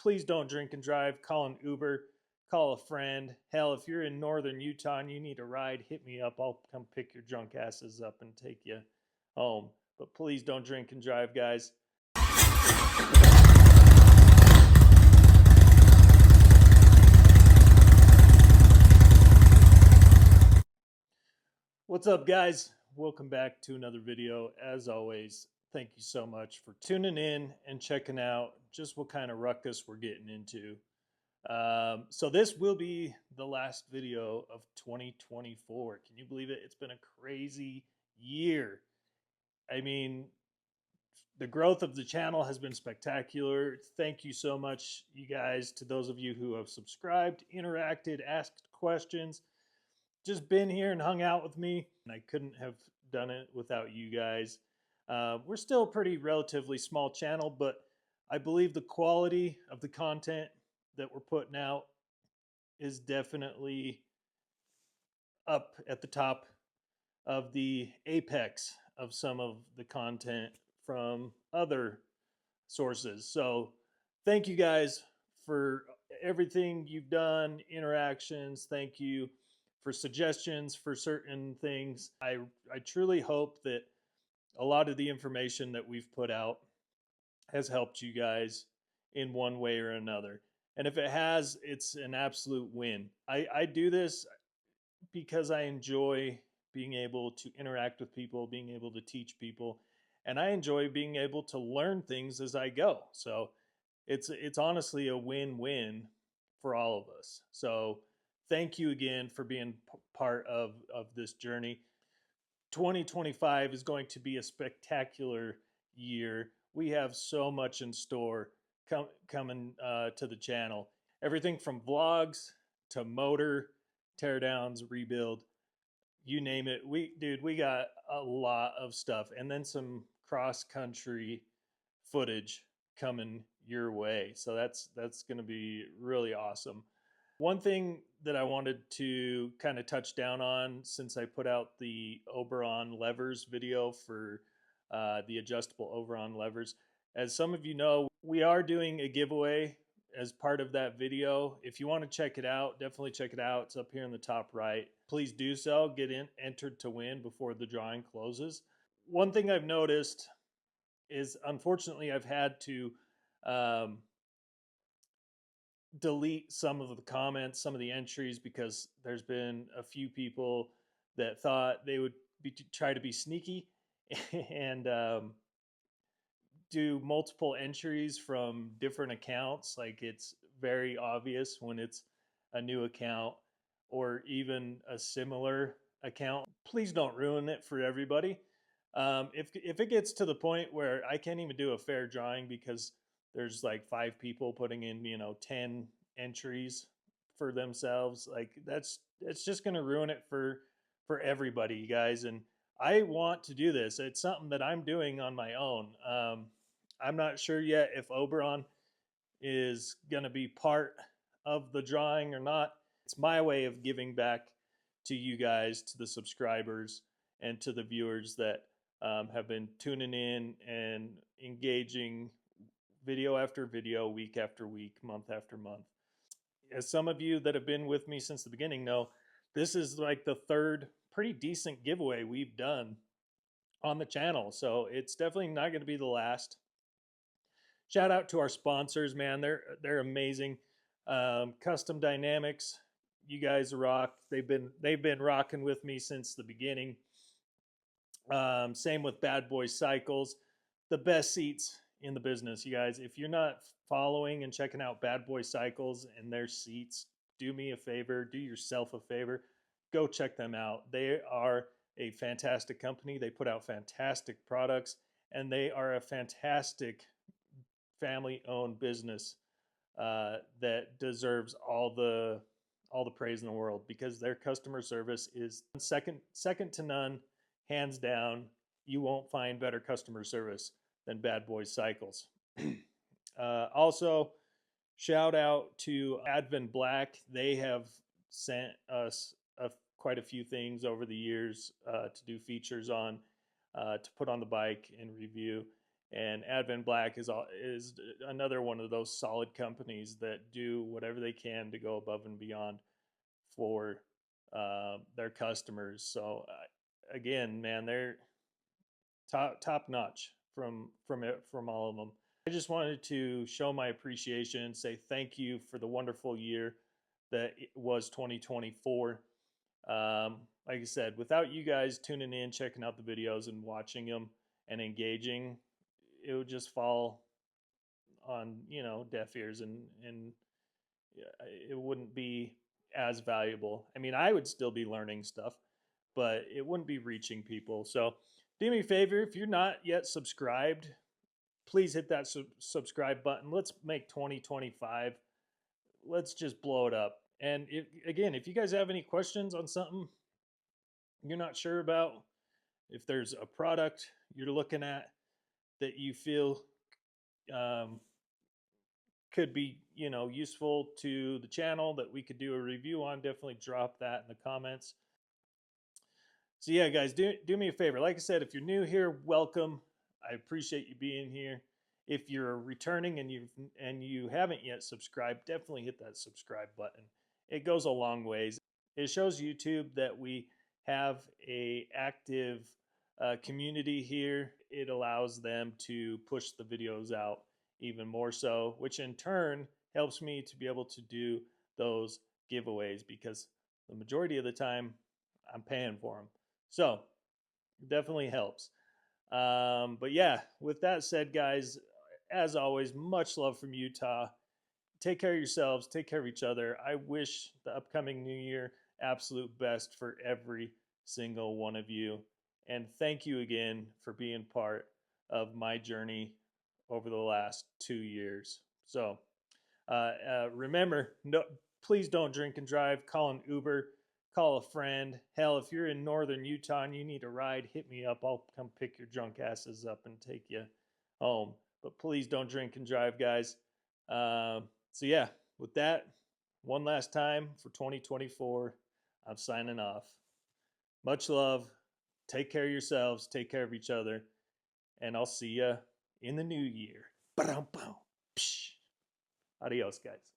please don't drink and drive. Call an Uber, call a friend. Hell, if you're in northern Utah and you need a ride, hit me up. I'll come pick your drunk asses up and take you home. But please don't drink and drive, guys. What's up, guys? Welcome back to another video. As always, thank you so much for tuning in and checking out just what kind of ruckus we're getting into. So this will be the last video of 2024. Can you believe it? It's been a crazy year. I mean, the growth of the channel has been spectacular. Thank you so much, you guys, to those of you who have subscribed, interacted, asked questions, just been here and hung out with me. And I couldn't have done it without you guys. We're still a pretty relatively small channel, but I believe the quality of the content that we're putting out is definitely up at the top of the apex of some of the content from other sources. So thank you guys for everything you've done, interactions. Thank you for suggestions for certain things. I truly hope that a lot of the information that we've put out has helped you guys in one way or another. And if it has, it's an absolute win. I do this because I enjoy being able to interact with people, being able to teach people, and I enjoy being able to learn things as I go. So it's honestly a win-win for all of us. So thank you again for being part of this journey. 2025 is going to be a spectacular year. We have so much in store coming to the channel. Everything from vlogs to motor, teardowns, rebuild, you name it. We got a lot of stuff, and then some cross country footage coming your way. So that's going to be really awesome. One thing that I wanted to kind of touch down on, since I put out the Oberon levers video for the adjustable Oberon levers, as some of you know, we are doing a giveaway as part of that video. If you want to check it out, definitely check it out. It's up here in the top right. Please do so. Get entered to win before the drawing closes. One thing I've noticed is, unfortunately, I've had to delete some of the comments, some of the entries, because there's been a few people that thought they would try to be sneaky and do multiple entries from different accounts. Like, it's very obvious when it's a new account or even a similar account. Please don't ruin it for everybody. If it gets to the point where I can't even do a fair drawing because there's like 5 people putting in 10 entries for themselves, like it's just going to ruin it for everybody, you guys. And I want to do this. It's something that I'm doing on my own. I'm not sure yet if Oberon is going to be part of the drawing or not. It's my way of giving back to you guys, to the subscribers, and to the viewers that have been tuning in and engaging video after video, week after week, month after month. As some of you that have been with me since the beginning know, this is like the third pretty decent giveaway we've done on the channel. So it's definitely not going to be the last. Shout out to our sponsors, man. They're amazing. Custom Dynamics, you guys rock. They've been rocking with me since the beginning. Same with Bad Boy Cycles, the best seats in the business, you guys. If you're not following and checking out Bad Boy Cycles and their seats, do me a favor, do yourself a favor, go check them out. They are a fantastic company. They put out fantastic products, and they are a fantastic family-owned business that deserves all the praise in the world, because their customer service is second to none, hands down. You won't find better customer service than Bad Boy Cycles. Also, shout out to Advent Black. They have sent us quite a few things over the years to do features on, to put on the bike and review. And Advent Black is another one of those solid companies that do whatever they can to go above and beyond for their customers. So again, man, they're top notch from all of them. I just wanted to show my appreciation and say thank you for the wonderful year that it was 2024. Like I said, without you guys tuning in, checking out the videos, and watching them and engaging, it would just fall on deaf ears, and it wouldn't be as valuable. I mean, I would still be learning stuff, but it wouldn't be reaching people. So do me a favor, if you're not yet subscribed, please hit that subscribe button. Let's make 2025, let's just blow it up. And if you guys have any questions on something you're not sure about, if there's a product you're looking at that you feel could be useful to the channel that we could do a review on, definitely drop that in the comments. So yeah, guys, do me a favor. Like I said, if you're new here, welcome. I appreciate you being here. If you're returning and you haven't yet subscribed, definitely hit that subscribe button. It goes a long ways. It shows YouTube that we have a active community here. It allows them to push the videos out even more so, which in turn helps me to be able to do those giveaways, because the majority of the time I'm paying for them. So it definitely helps. But yeah, with that said, guys, as always, much love from Utah. Take care of yourselves, take care of each other. I wish the upcoming new year absolute best for every single one of you. And thank you again for being part of my journey over the last 2 years. So remember, please don't drink and drive. Call an Uber, call a friend. Hell, if you're in northern Utah and you need a ride, hit me up. I'll come pick your drunk asses up and take you home. But please don't drink and drive, guys. So yeah, with that, one last time for 2024, I'm signing off. Much love. Take care of yourselves. Take care of each other. And I'll see you in the new year. Adios, guys.